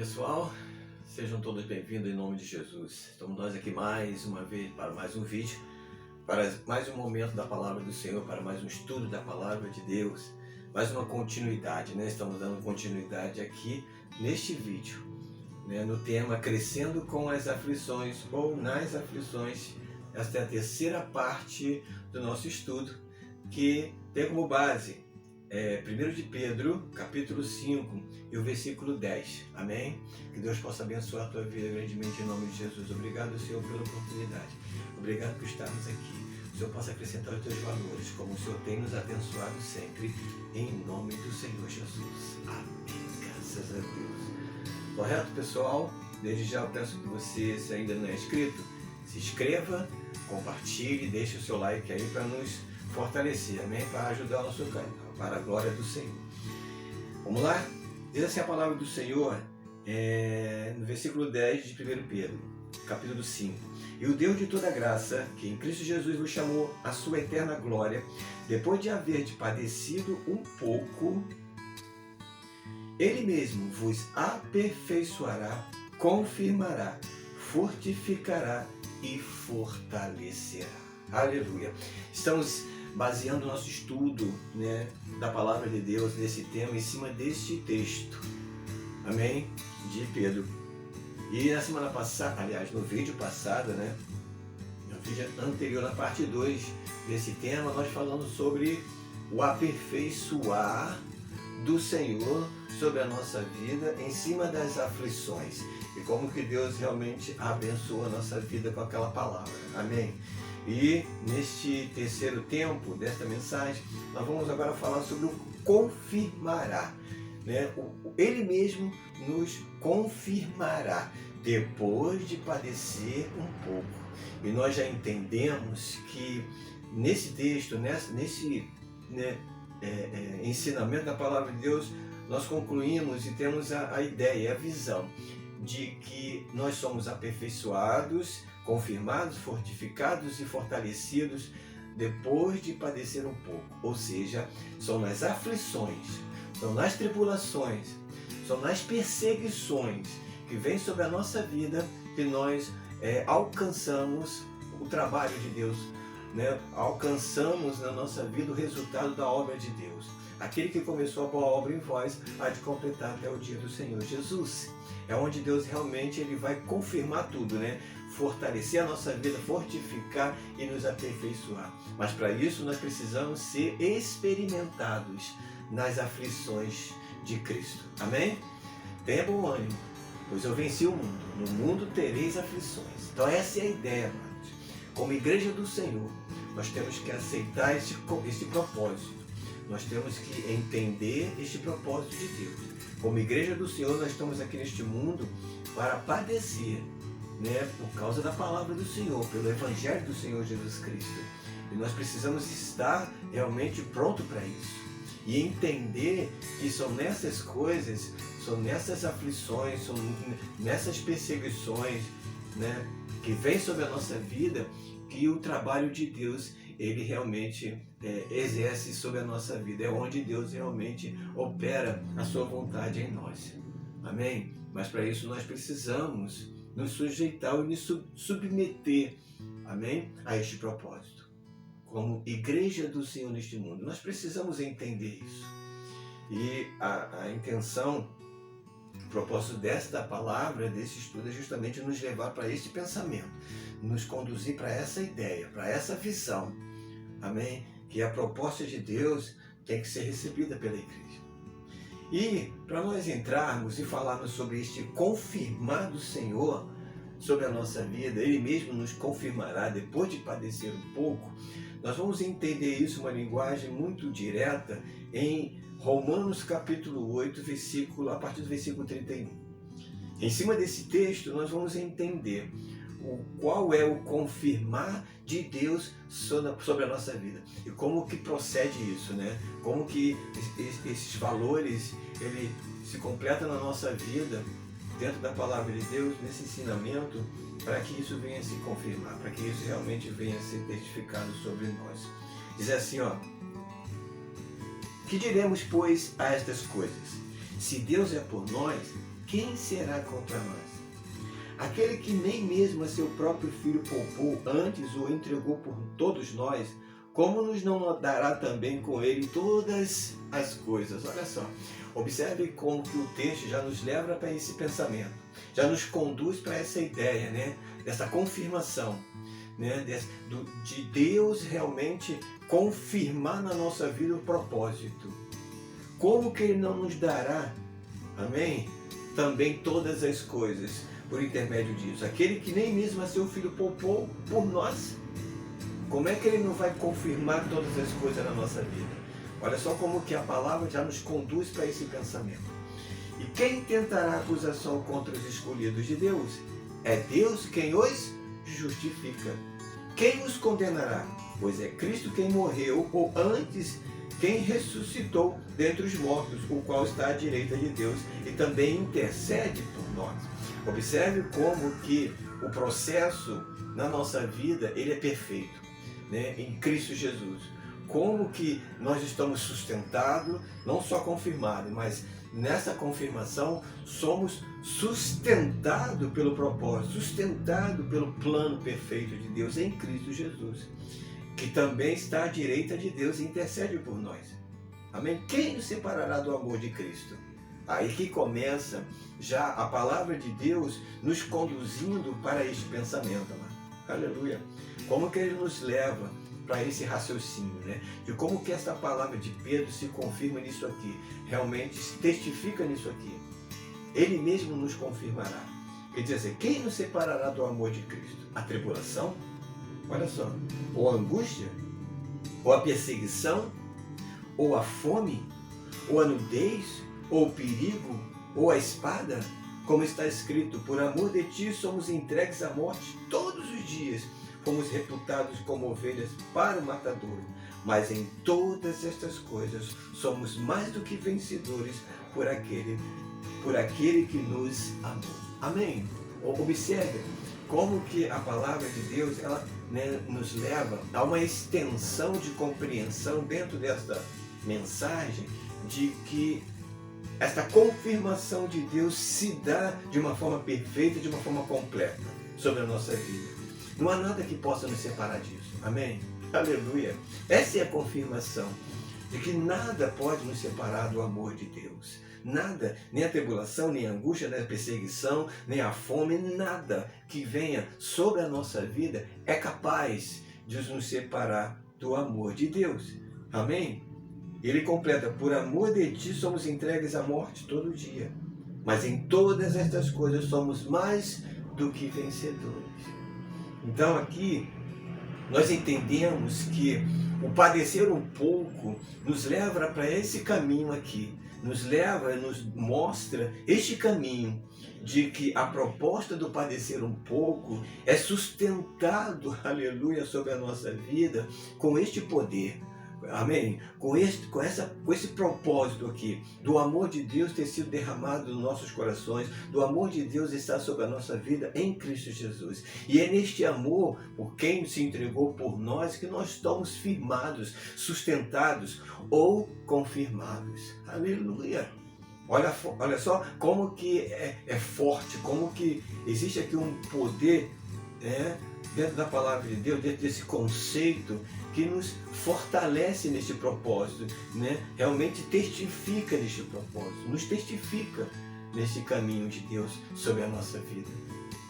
pessoal, sejam todos bem-vindos em nome de Jesus. Estamos nós aqui mais uma vez para mais um vídeo, para mais um momento da Palavra do Senhor, para mais um estudo da Palavra de Deus, mais uma continuidade, né? Estamos dando continuidade aqui neste vídeo, né? No tema Crescendo com as Aflições ou nas Aflições. Esta é a terceira parte do nosso estudo, que tem como base 1 de Pedro, capítulo 5 e o versículo 10. Amém? Que Deus possa abençoar a tua vida grandemente em nome de Jesus. Obrigado, Senhor, pela oportunidade. Obrigado por estarmos aqui. O Senhor possa acrescentar os teus valores, como o Senhor tem nos abençoado sempre, em nome do Senhor Jesus. Amém. Graças a Deus. Correto, pessoal? Desde já eu peço que você, se ainda não é inscrito, se inscreva, compartilhe, deixe o seu like aí para nos fortalecer, amém? Para ajudar o nosso canal, para a glória do Senhor. Vamos lá? Diz assim a palavra do Senhor, no versículo 10 de 1 Pedro, capítulo 5. E o Deus de toda graça, que em Cristo Jesus vos chamou à sua eterna glória, depois de haver padecido um pouco, Ele mesmo vos aperfeiçoará, confirmará, fortificará e fortalecerá. Aleluia. Estamos baseando o nosso estudo, né, da palavra de Deus nesse tema em cima deste texto, amém, de Pedro. E na semana passada, aliás, no vídeo passado, né, no vídeo anterior, na parte 2 desse tema, nós falamos sobre o aperfeiçoar do Senhor sobre a nossa vida em cima das aflições e como que Deus realmente abençoa a nossa vida com aquela palavra, amém. E neste terceiro tempo desta mensagem, nós vamos agora falar sobre o confirmará, né? Ele mesmo nos confirmará depois de padecer um pouco. E nós já entendemos que nesse texto, nesse ensinamento da palavra de Deus, nós concluímos e temos a ideia, a visão de que nós somos aperfeiçoados, confirmados, fortificados e fortalecidos depois de padecer um pouco. Ou seja, são nas aflições, são nas tribulações, são nas perseguições que vêm sobre a nossa vida que nós alcançamos o trabalho de Deus, né? Alcançamos na nossa vida o resultado da obra de Deus. Aquele que começou a boa obra em vós há de completar até o dia do Senhor Jesus. É onde Deus realmente ele vai confirmar tudo, né? Fortalecer a nossa vida, fortificar e nos aperfeiçoar. Mas para isso nós precisamos ser experimentados nas aflições de Cristo. Amém? Tenha bom ânimo, pois eu venci o mundo. No mundo tereis aflições. Então essa é a ideia, amados. Como igreja do Senhor, nós temos que aceitar esse propósito. Nós temos que entender este propósito de Deus. Como igreja do Senhor, nós estamos aqui neste mundo para padecer, né, por causa da palavra do Senhor, pelo Evangelho do Senhor Jesus Cristo. E nós precisamos estar realmente pronto para isso. E entender que são nessas coisas, são nessas aflições, são nessas perseguições, né, que vem sobre a nossa vida, que o trabalho de Deus ele realmente exerce sobre a nossa vida. É onde Deus realmente opera a sua vontade em nós. Amém? Mas para isso nós precisamos nos sujeitar e nos submeter, amém, a este propósito. Como igreja do Senhor neste mundo, nós precisamos entender isso. E a intenção, o propósito desta palavra, desse estudo, é justamente nos levar para este pensamento, nos conduzir para essa ideia, para essa visão, amém? Que a proposta de Deus tem que ser recebida pela igreja. E para nós entrarmos e falarmos sobre este confirmar do Senhor sobre a nossa vida, Ele mesmo nos confirmará depois de padecer um pouco, nós vamos entender isso, uma linguagem muito direta, em Romanos capítulo 8, a partir do versículo 31. Em cima desse texto nós vamos entender qual é o confirmar de Deus sobre a nossa vida e como que procede isso, né? Como que esses valores ele se completam na nossa vida dentro da palavra de Deus, nesse ensinamento, para que isso venha a se confirmar, para que isso realmente venha a ser testificado sobre nós. Diz assim, ó: que diremos, pois, a estas coisas? Se Deus é por nós, quem será contra nós? Aquele que nem mesmo a seu próprio Filho poupou, antes o entregou por todos nós, como nos não dará também com ele todas as coisas? Olha só, observe como que o texto já nos leva para esse pensamento, já nos conduz para essa ideia, né? Dessa confirmação, né? De Deus realmente confirmar na nossa vida o propósito. Como que Ele não nos dará, amém? Também todas as coisas por intermédio disso. Aquele que nem mesmo a seu Filho poupou por nós, como é que Ele não vai confirmar todas as coisas na nossa vida? Olha só como que a palavra já nos conduz para esse pensamento. E quem tentará acusação contra os escolhidos de Deus? É Deus quem os justifica. Quem os condenará? Pois é Cristo quem morreu, ou antes, quem ressuscitou dentre os mortos, o qual está à direita de Deus e também intercede por nós. Observe como que o processo na nossa vida, ele é perfeito, né? Em Cristo Jesus. Como que nós estamos sustentados, não só confirmados, mas nessa confirmação somos sustentados pelo propósito, sustentados pelo plano perfeito de Deus em Cristo Jesus, que também está à direita de Deus e intercede por nós. Amém? Quem nos separará do amor de Cristo? Aí que começa já a palavra de Deus nos conduzindo para este pensamento, amado. Aleluia. Como que ele nos leva para esse raciocínio, né? De como que essa palavra de Pedro se confirma nisso aqui, realmente testifica nisso aqui. Ele mesmo nos confirmará. Quer dizer, quem nos separará do amor de Cristo? A tribulação? Olha só. Ou a angústia? Ou a perseguição? Ou a fome? Ou a nudez? Ou o perigo? Ou a espada? Como está escrito, por amor de ti somos entregues à morte todos os dias. Fomos reputados como ovelhas para o matadouro. Mas em todas estas coisas somos mais do que vencedores por aquele que nos amou. Amém? Observe como que a palavra de Deus ela, né, nos leva a uma extensão de compreensão dentro desta mensagem de que esta confirmação de Deus se dá de uma forma perfeita, de uma forma completa sobre a nossa vida. Não há nada que possa nos separar disso. Amém? Aleluia. Essa é a confirmação de que nada pode nos separar do amor de Deus. Nada, nem a tribulação, nem a angústia, nem a perseguição, nem a fome, nada que venha sobre a nossa vida é capaz de nos separar do amor de Deus. Amém? Ele completa, por amor de ti somos entregues à morte todo dia. Mas em todas estas coisas somos mais do que vencedores. Então aqui nós entendemos que o padecer um pouco nos leva para esse caminho aqui. Nos mostra este caminho de que a proposta do padecer um pouco é sustentado, aleluia, sobre a nossa vida com este poder. Amém? Com esse propósito aqui, do amor de Deus ter sido derramado nos nossos corações, do amor de Deus estar sobre a nossa vida em Cristo Jesus. E é neste amor, por quem se entregou por nós, que nós estamos firmados, sustentados ou confirmados. Aleluia! Olha só como que é forte, como que existe aqui um poder, dentro da palavra de Deus, dentro desse conceito, que nos fortalece neste propósito, né? Realmente testifica neste propósito, nos testifica neste caminho de Deus sobre a nossa vida.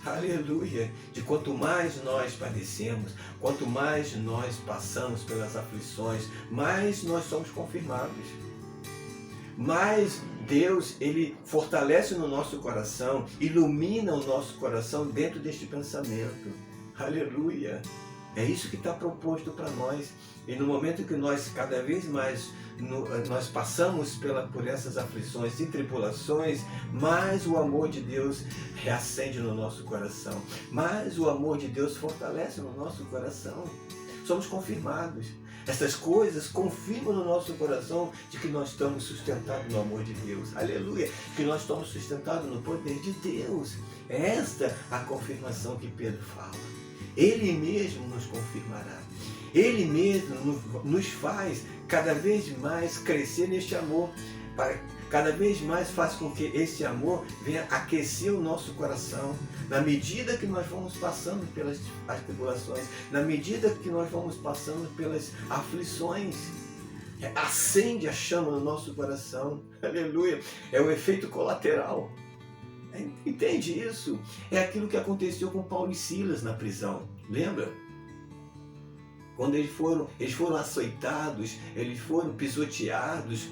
Aleluia! De quanto mais nós padecemos, quanto mais nós passamos pelas aflições, mais nós somos confirmados. Mais Deus, Ele fortalece no nosso coração, ilumina o nosso coração dentro deste pensamento. Aleluia! É isso que está proposto para nós. E no momento que nós cada vez mais nós passamos por essas aflições e tribulações, mais o amor de Deus reacende no nosso coração. Mais o amor de Deus fortalece no nosso coração. Somos confirmados. Essas coisas confirmam no nosso coração de que nós estamos sustentados no amor de Deus. Aleluia! Que nós estamos sustentados no poder de Deus. É esta a confirmação que Pedro fala. Ele mesmo nos confirmará. Ele mesmo nos faz cada vez mais crescer neste amor, cada vez mais faz com que esse amor venha aquecer o nosso coração, na medida que nós vamos passando pelas tribulações, na medida que nós vamos passando pelas aflições. Acende a chama no nosso coração, aleluia, é o efeito colateral. Entende isso? É aquilo que aconteceu com Paulo e Silas na prisão, lembra? Quando eles foram açoitados, eles foram pisoteados,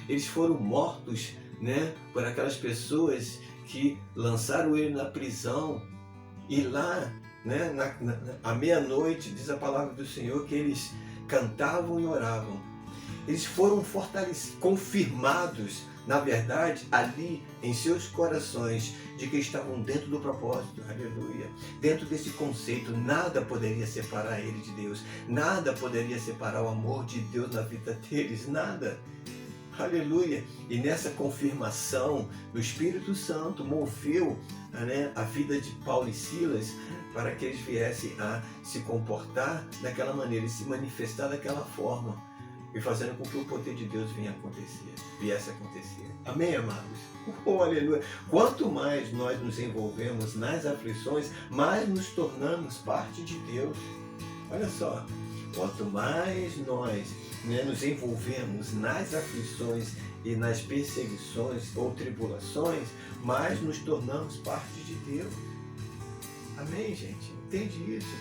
eles foram mortos, né, por aquelas pessoas que lançaram ele na prisão. E lá, né, à meia-noite, diz a palavra do Senhor que eles cantavam e oravam. Eles foram fortalecidos, confirmados, na verdade, ali em seus corações, de que estavam dentro do propósito, aleluia. Dentro desse conceito, nada poderia separar ele de Deus, nada poderia separar o amor de Deus na vida deles, nada. Aleluia! E nessa confirmação, o Espírito Santo moveu, né, a vida de Paulo e Silas para que eles viessem a se comportar daquela maneira e se manifestar daquela forma, e fazendo com que o poder de Deus viesse a acontecer. Amém, amados? Oh, aleluia! Quanto mais nós nos envolvemos nas aflições, mais nos tornamos parte de Deus. Olha só, quanto mais nós, né, nos envolvemos nas aflições e nas perseguições ou tribulações, mais nos tornamos parte de Deus. Amém, gente? Entende isso?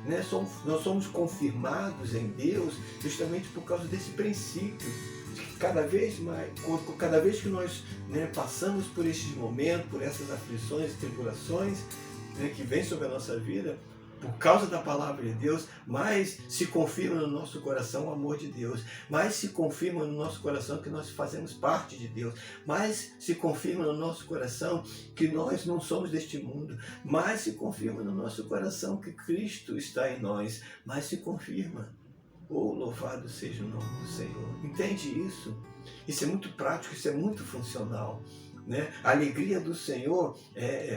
Né? Nós somos confirmados em Deus justamente por causa desse princípio, de que cada vez que nós, né, passamos por estes momentos, por essas aflições e tribulações, né, que vêm sobre a nossa vida, por causa da palavra de Deus, mais se confirma no nosso coração o amor de Deus, mais se confirma no nosso coração que nós fazemos parte de Deus, mais se confirma no nosso coração que nós não somos deste mundo, mais se confirma no nosso coração que Cristo está em nós, mais se confirma. Oh, louvado seja o nome do Senhor. Entende isso? Isso é muito prático, isso é muito funcional, né? A alegria do Senhor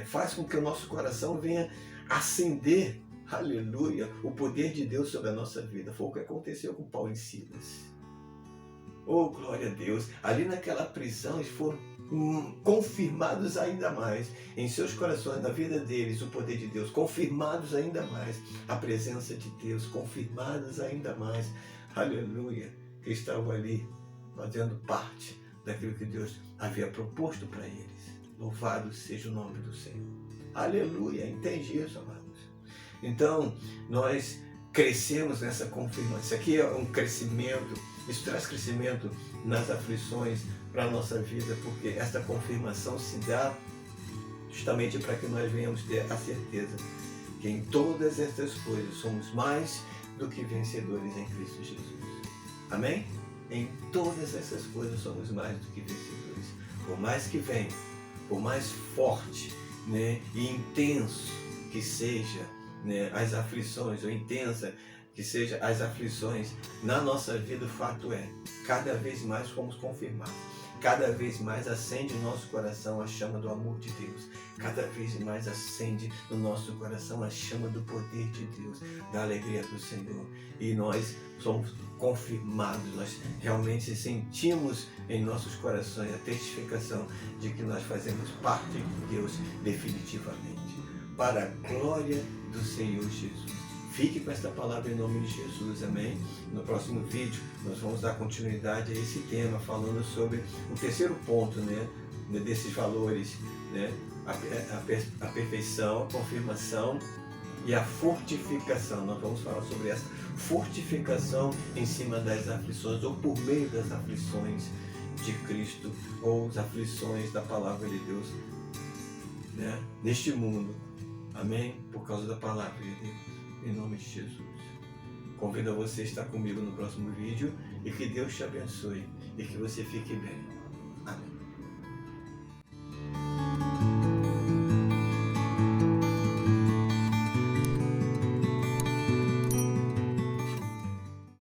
faz com que o nosso coração venha acender, aleluia, o poder de Deus sobre a nossa vida. Foi o que aconteceu com Paulo e Silas. Oh, glória a Deus! Ali naquela prisão eles foram confirmados ainda mais em seus corações, na vida deles, o poder de Deus, confirmados ainda mais a presença de Deus, confirmados ainda mais, aleluia, que estavam ali fazendo parte daquilo que Deus havia proposto para eles. Louvado seja o nome do Senhor. Aleluia, entende isso, amados? Então, nós crescemos nessa confirmação. Isso aqui é um crescimento, isso traz crescimento nas aflições para a nossa vida, porque essa confirmação se dá justamente para que nós venhamos ter a certeza que em todas essas coisas somos mais do que vencedores em Cristo Jesus. Amém? Em todas essas coisas somos mais do que vencedores. Por mais que venha, por mais forte, né, e intenso que seja, né, as aflições, ou intensa que seja as aflições na nossa vida, o fato é, cada vez mais fomos confirmados, cada vez mais acende no nosso coração a chama do amor de Deus, cada vez mais acende no nosso coração a chama do poder de Deus, da alegria do Senhor, e nós somos confirmados, nós realmente sentimos em nossos corações a testificação de que nós fazemos parte de Deus definitivamente, para a glória do Senhor Jesus. Fique com esta palavra em nome de Jesus, amém? No próximo vídeo nós vamos dar continuidade a esse tema, falando sobre o terceiro ponto, né, desses valores, né, a perfeição, a confirmação e a fortificação. Nós vamos falar sobre essa fortificação em cima das aflições, ou por meio das aflições de Cristo, ou as aflições da palavra de Deus, né, neste mundo, amém? Por causa da palavra de Deus, em nome de Jesus. Convido a você a estar comigo no próximo vídeo, e que Deus te abençoe e que você fique bem. Amém.